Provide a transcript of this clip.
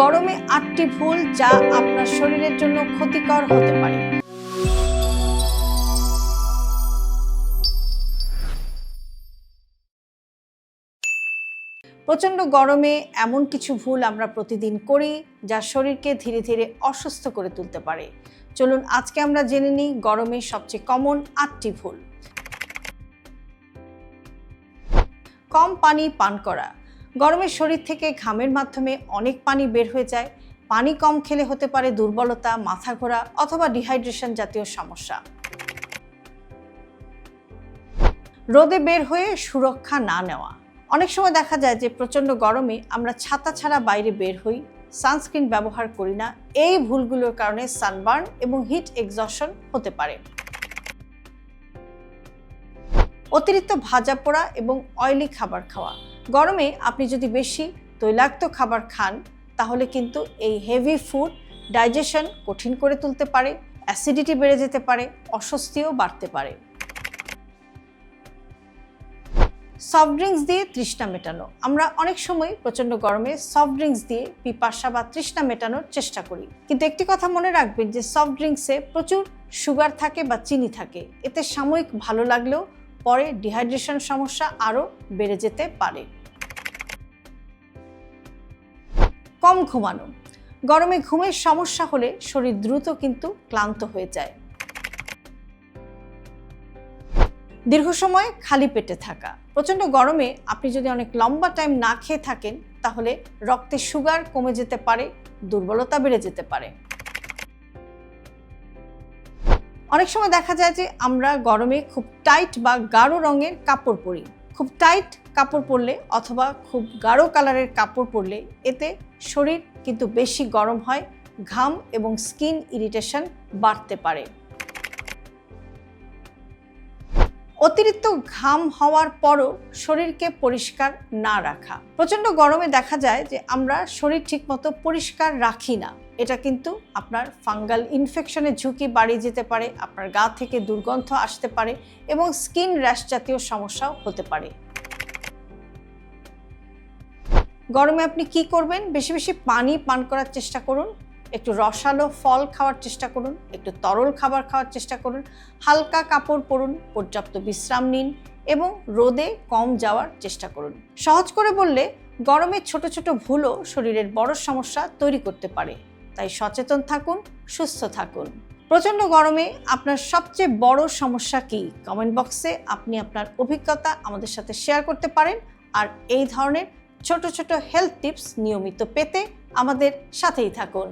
গরমে ৮টি ভুল যা আপনার শরীরের জন্য ক্ষতিকর হতে পারে। প্রচণ্ড গরমে এমন কিছু ভুল আমরা প্রতিদিন করি যা শরীরকে ধীরে ধীরে অসুস্থ করে তুলতে পারে। চলুন আজকে আমরা জেনে নিই গরমে সবচেয়ে কমন ৮টি ভুল। কম পানি পান করা। গরমে শরীর থেকে ঘামের মাধ্যমে অনেক পানি বের হয়ে যায়। পানি কম খেলে হতে পারে দুর্বলতা, মাথা ঘোরা অথবা ডিহাইড্রেশন জাতীয় সমস্যা। রোদে বের হয়ে সুরক্ষা না নেওয়া। অনেক সময় দেখা যায় যে প্রচণ্ড গরমে আমরা ছাতা ছাড়া বাইরে বের হই, সানস্ক্রিন ব্যবহার করি না। এই ভুলগুলোর কারণে সানবার্ন এবং হিট এক্সজশন হতে পারে। অতিরিক্ত ভাজা পোড়া এবং অয়েলি খাবার খাওয়া। গরমে আপনি যদি বেশি তৈলাক্ত খাবার খান তাহলে কিন্তু এই হেভি ফুড ডাইজেশন কঠিন করে তুলতে পারে, অ্যাসিডিটি বেড়ে যেতে পারে, অস্বস্তিও বাড়তে পারে। সফট ড্রিঙ্কস দিয়ে তৃষ্ণা মেটানো। আমরা অনেক সময় প্রচণ্ড গরমে সফট ড্রিঙ্কস দিয়ে পিপাসা বা তৃষ্ণা মেটানোর চেষ্টা করি, কিন্তু একটি কথা মনে রাখবেন যে সফট ড্রিঙ্কসে প্রচুর সুগার থাকে বা চিনি থাকে। এতে সাময়িক ভালো লাগলেও পরে ডিহাইড্রেশন সমস্যা আরও বেড়ে যেতে পারে। কম ঘুমানো। গরমে ঘুমের সমস্যা হলে শরীর দ্রুত কিন্তু ক্লান্ত হয়ে যায়। দীর্ঘ সময় খালি পেটে থাকা। প্রচণ্ড গরমে আপনি যদি অনেক লম্বা টাইম না খেয়ে থাকেন তাহলে রক্তে সুগার কমে যেতে পারে, দুর্বলতা বেড়ে যেতে পারে। অনেক সময় দেখা যায় যে আমরা গরমে খুব টাইট বা গাঢ় রঙের কাপড় পরি। খুব টাইট কাপড় পরলে অথবা খুব গাঢ় কালারের কাপড় পরলে এতে শরীর কিন্তু বেশি গরম হয়, ঘাম এবং স্কিন ইরিটেশন বাড়তে পারে। অতিরিক্ত ঘাম হওয়ার পরও শরীরকে পরিষ্কার না রাখা। প্রচণ্ড গরমে দেখা যায় যে আমরা শরীর ঠিকমতো পরিষ্কার রাখি না। এটা কিন্তু আপনার ফাঙ্গাল ইনফেকশনের ঝুঁকি বাড়িয়ে যেতে পারে, আপনার গা থেকে দুর্গন্ধ আসতে পারে এবং স্কিন র্যাশ জাতীয় সমস্যাও হতে পারে। গরমে আপনি কি করবেন? বেশি বেশি পানি পান করার চেষ্টা করুন, একটু রসালো ফল খাওয়ার চেষ্টা করুন, একটু তরল খাবার খাওয়ার চেষ্টা করুন, হালকা কাপড় পরুন, পর্যাপ্ত বিশ্রাম নিন এবং রোদে কম যাওয়ার চেষ্টা করুন। সহজ করে বললে গরমে ছোট ছোট ভুলও শরীরের বড় সমস্যা তৈরি করতে পারে। তাই সচেতন থাকুন, সুস্থ থাকুন। প্রচণ্ড গরমে আপনার সবচেয়ে বড় সমস্যা কি? কমেন্ট বক্সে আপনি আপনার অভিজ্ঞতা আমাদের সাথে শেয়ার করতে পারেন। আর এই ধরনের ছোট ছোট হেলথ টিপস নিয়মিত পেতে আমাদের সাথেই থাকুন।